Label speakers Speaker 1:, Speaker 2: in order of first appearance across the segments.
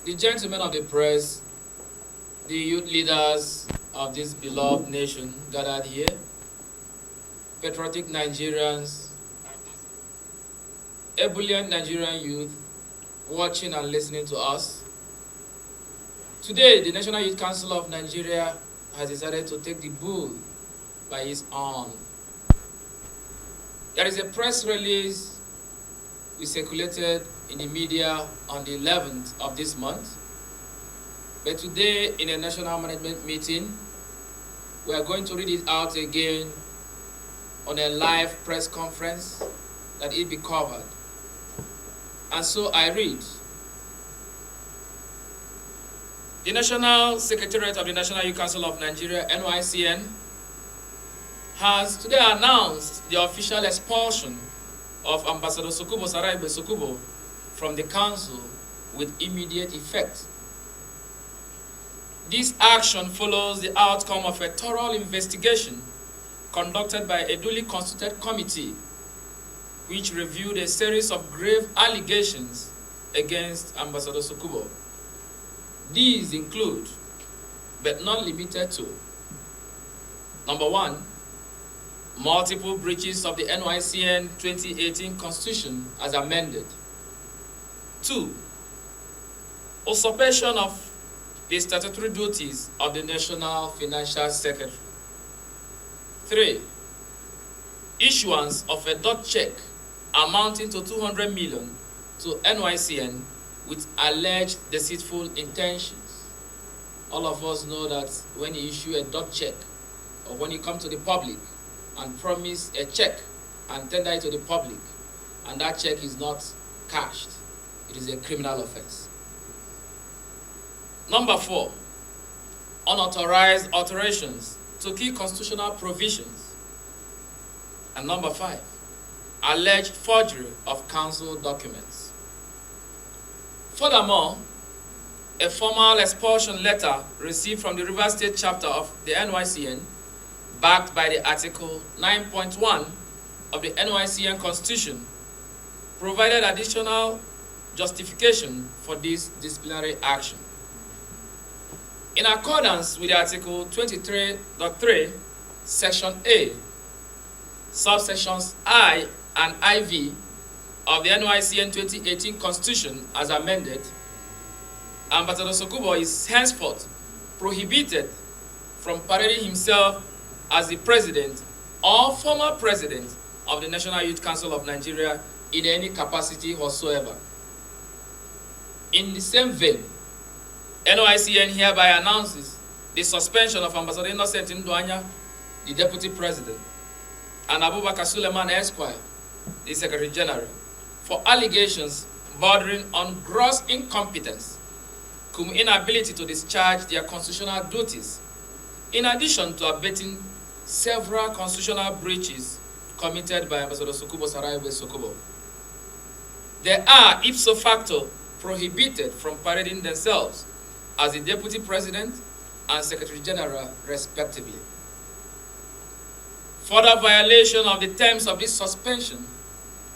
Speaker 1: The gentlemen of the press, the youth leaders of this beloved nation gathered here, patriotic Nigerians, ebullient Nigerian youth watching and listening to us. Today, the National Youth Council of Nigeria has decided to take the bull by its horn. There is a press release we circulated in the media on the 11th of this month. But today, in a national management meeting, we are going to read it out again on a live press conference that it be covered. And so I read. The National Secretariat of the National Youth Council of Nigeria, NYCN, has today announced the official expulsion of Ambassador Sukubo from the council with immediate effect. This action follows the outcome of a thorough investigation conducted by a duly constituted committee which reviewed a series of grave allegations against Ambassador Sukubo. These include, but not limited to, number one, multiple breaches of the NYCN 2018 Constitution as amended. 2, usurpation of the statutory duties of the National Financial Secretary. 3, issuance of a dot check amounting to 200 million to NYCN with alleged deceitful intentions. All of us know that when you issue a dot check, or when you come to the public and promise a check and tender it to the public, and that check is not cashed, it is a criminal offense. Number 4, unauthorized alterations to key constitutional provisions. And number 5, alleged forgery of council documents. Furthermore, a formal expulsion letter received from the Rivers State chapter of the NYCN, backed by the Article 9.1 of the NYCN Constitution, provided additional justification for this disciplinary action. In accordance with Article 23.3, Section A, subsections I and IV of the NYCN 2018 Constitution as amended, Ambassador Sukubo is henceforth prohibited from parading himself as the president or former president of the National Youth Council of Nigeria in any capacity whatsoever. In the same vein, NYCN hereby announces the suspension of Ambassador Innocent Nduanya, the Deputy President, and Abubakar Suleiman Esquire, the Secretary General, for allegations bordering on gross incompetence, cum inability to discharge their constitutional duties, in addition to abating several constitutional breaches committed by Ambassador Sukubo. They are ipso facto prohibited from parading themselves as the Deputy President and Secretary General, respectively. Further violation of the terms of this suspension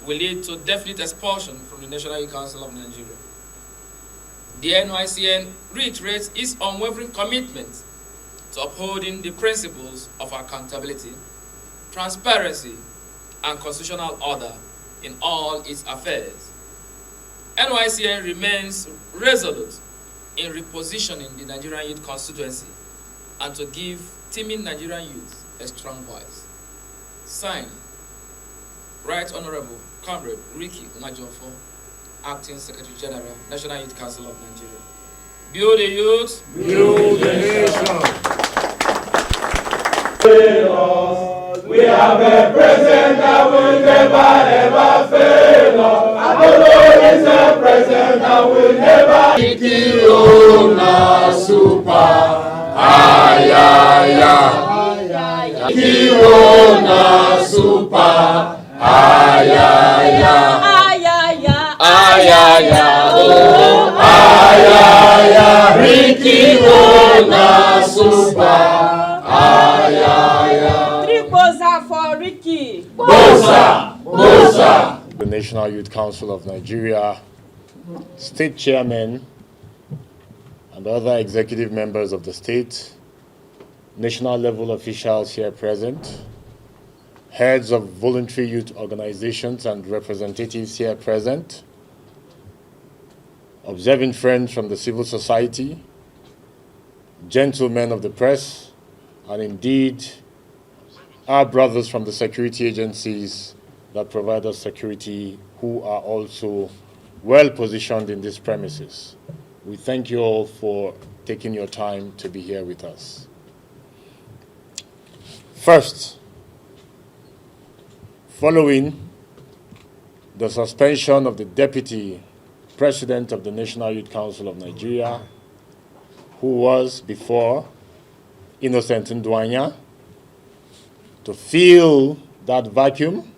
Speaker 1: will lead to definite expulsion from the National Youth Council of Nigeria. The NYCN reiterates its unwavering commitment to upholding the principles of accountability, transparency, and constitutional order in all its affairs. NYCN remains resolute in repositioning the Nigerian youth constituency and to give teeming Nigerian youth a strong voice. Signed, Right Honorable Comrade Ricky Majofo, Acting Secretary General, National Youth Council of Nigeria. Build the youth,
Speaker 2: build the nation.
Speaker 3: We have a president that will never ever fail us. Adodo is a president that will never
Speaker 2: Kirona super. Ayaya. Kirona super. Ayaya. Ayaya. Oh. Ayaya. Kirona super. Ayaya.
Speaker 4: Boza for Ricky.
Speaker 2: Boza, Boza,
Speaker 4: the National Youth Council of Nigeria, state chairmen, and other executive members of the state, national level officials here present, heads of voluntary youth organizations and representatives here present, observing friends from the civil society, gentlemen of the press, and indeed our brothers from the security agencies that provide us security who are also well positioned in these premises. We thank you all for taking your time to be here with us. First, following the suspension of the Deputy President of the National Youth Council of Nigeria, who was before Innocent Ndwanya, to fill that vacuum,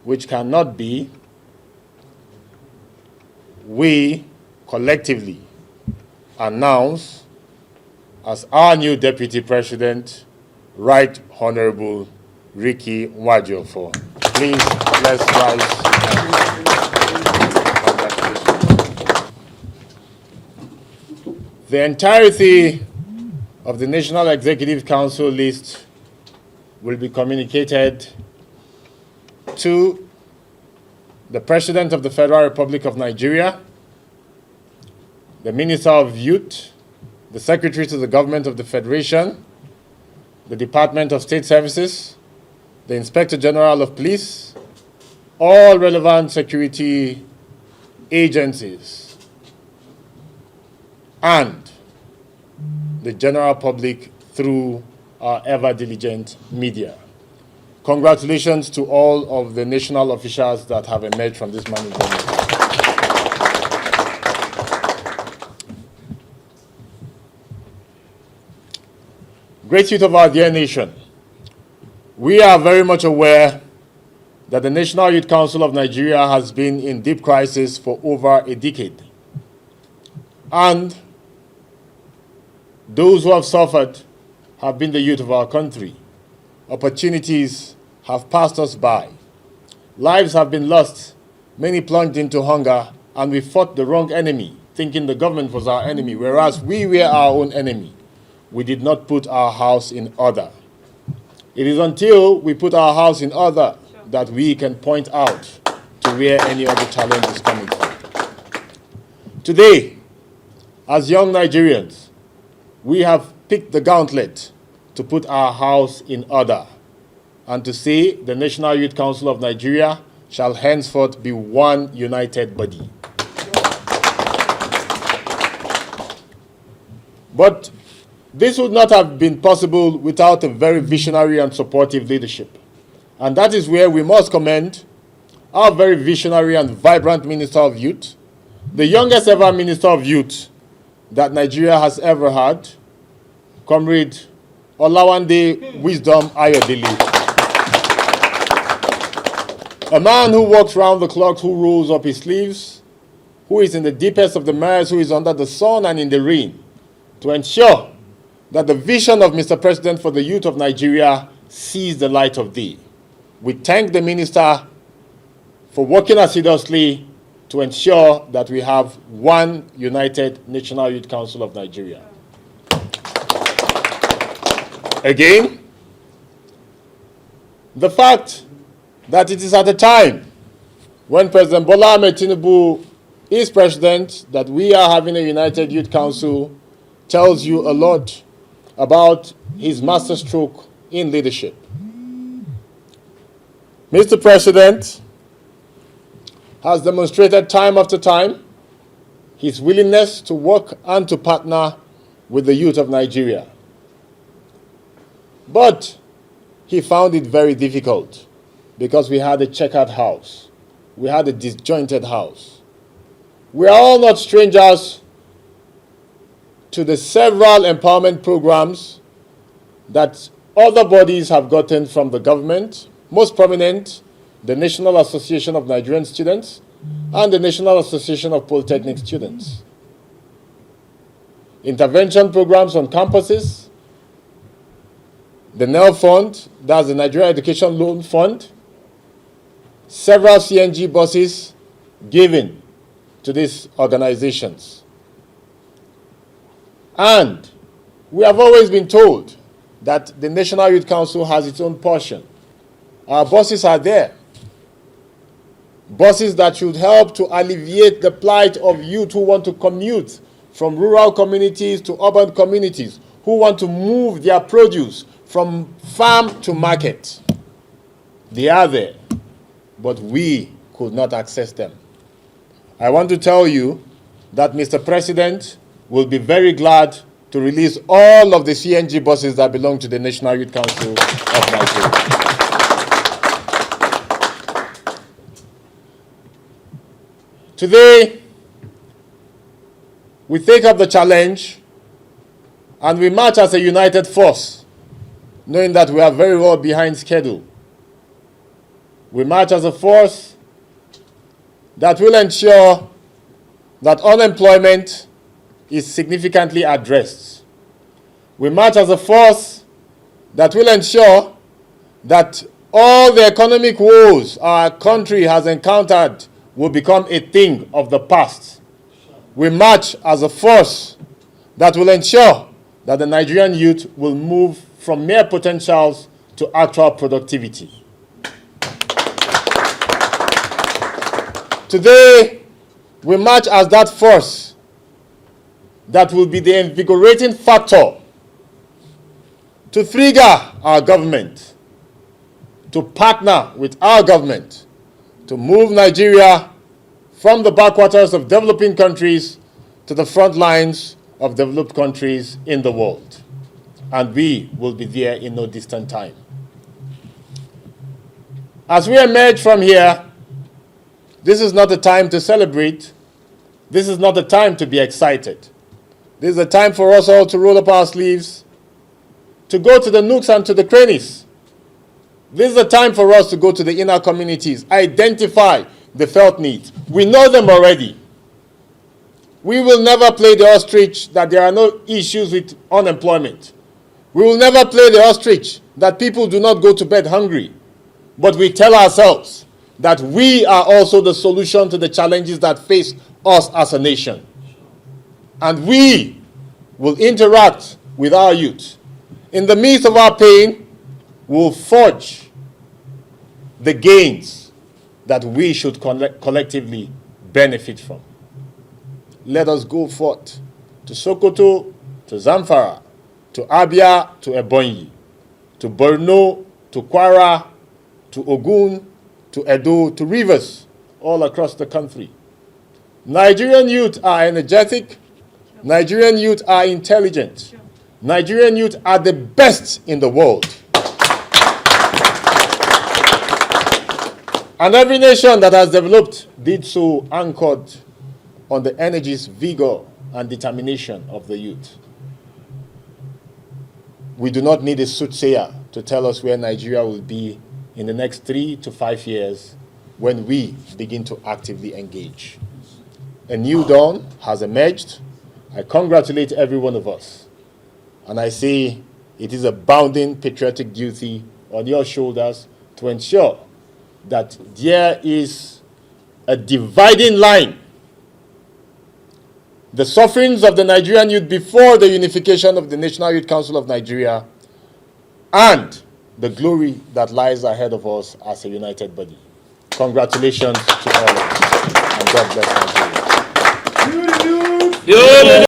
Speaker 4: which cannot be, we collectively announce as our new Deputy President, Right Honorable Ricky Nwajiofo. Please, let's rise. The entirety of the National Executive Council list will be communicated to the President of the Federal Republic of Nigeria, the Minister of Youth, the Secretary to the Government of the Federation, the Department of State Services, the Inspector General of Police, all relevant security agencies, and the general public through our ever-diligent media. Congratulations to all of the national officials that have emerged from this management. Great youth of our dear nation, we are very much aware that the National Youth Council of Nigeria has been in deep crisis for over a decade. And those who have suffered have been the youth of our country. Opportunities have passed us by. Lives have been lost, many plunged into hunger, and we fought the wrong enemy, thinking the government was our enemy, whereas we were our own enemy. We did not put our house in order. It is until we put our house in order that we can point out to where any other challenge is coming from. Today, as young Nigerians, we have picked the gauntlet to put our house in order and to say the National Youth Council of Nigeria shall henceforth be one united body. But this would not have been possible without a very visionary and supportive leadership. And that is where we must commend our very visionary and vibrant Minister of Youth, the youngest ever Minister of Youth that Nigeria has ever had, Comrade Olawande Wisdom Ayodele. A man who walks round the clock, who rolls up his sleeves, who is in the deepest of the mires, who is under the sun and in the rain, to ensure that the vision of Mr. President for the youth of Nigeria sees the light of day. We thank the minister for working assiduously to ensure that we have one united National Youth Council of Nigeria. Again, the fact that it is at a time when President Bola Ahmed Tinubu is president that we are having a United Youth Council tells you a lot about his masterstroke in leadership. Mr. President has demonstrated time after time his willingness to work and to partner with the youth of Nigeria. But he found it very difficult because we had a checkered house. We had a disjointed house. We are all not strangers to the several empowerment programs that other bodies have gotten from the government, most prominent, the National Association of Nigerian Students and the National Association of Polytechnic Students. Intervention programs on campuses, the NEL Fund, that's the Nigeria Education Loan Fund, several CNG buses given to these organizations. And we have always been told that the National Youth Council has its own portion. Our buses are there. Buses that should help to alleviate the plight of youth who want to commute from rural communities to urban communities, who want to move their produce from farm to market. They are there, but we could not access them. I want to tell you that Mr. President will be very glad to release all of the CNG buses that belong to the National Youth Council of Nigeria. Today, we take up the challenge and we march as a united force, knowing that we are very well behind schedule. We march as a force that will ensure that unemployment is significantly addressed. We march as a force that will ensure that all the economic woes our country has encountered will become a thing of the past. We march as a force that will ensure that the Nigerian youth will move from mere potentials to actual productivity. Today, we march as that force that will be the invigorating factor to trigger our government, to partner with our government, to move Nigeria from the backwaters of developing countries to the front lines of developed countries in the world. And we will be there in no distant time. As we emerge from here, this is not a time to celebrate. This is not a time to be excited. This is a time for us all to roll up our sleeves, to go to the nooks and to the crannies. This is a time for us to go to the inner communities, identify the felt needs. We know them already. We will never play the ostrich that there are no issues with unemployment. We will never play the ostrich that people do not go to bed hungry. But we tell ourselves that we are also the solution to the challenges that face us as a nation. And we will interact with our youth. In the midst of our pain, we will forge the gains that we should collectively benefit from. Let us go forth to Sokoto, to Zamfara, to Abia, to Ebonyi, to Borno, to Kwara, to Ogun, to Edo, to Rivers, all across the country. Nigerian youth are energetic. Nigerian youth are intelligent. Nigerian youth are the best in the world. And every nation that has developed did so anchored on the energies, vigor, and determination of the youth. We do not need a soothsayer to tell us where Nigeria will be in the next 3 to 5 years when we begin to actively engage. A new dawn has emerged. I congratulate every one of us. And I say it is a bounding patriotic duty on your shoulders to ensure that there is a dividing line. The sufferings of the Nigerian youth before the unification of the National Youth Council of Nigeria and the glory that lies ahead of us as a united body. Congratulations to all of us, and God bless Nigeria.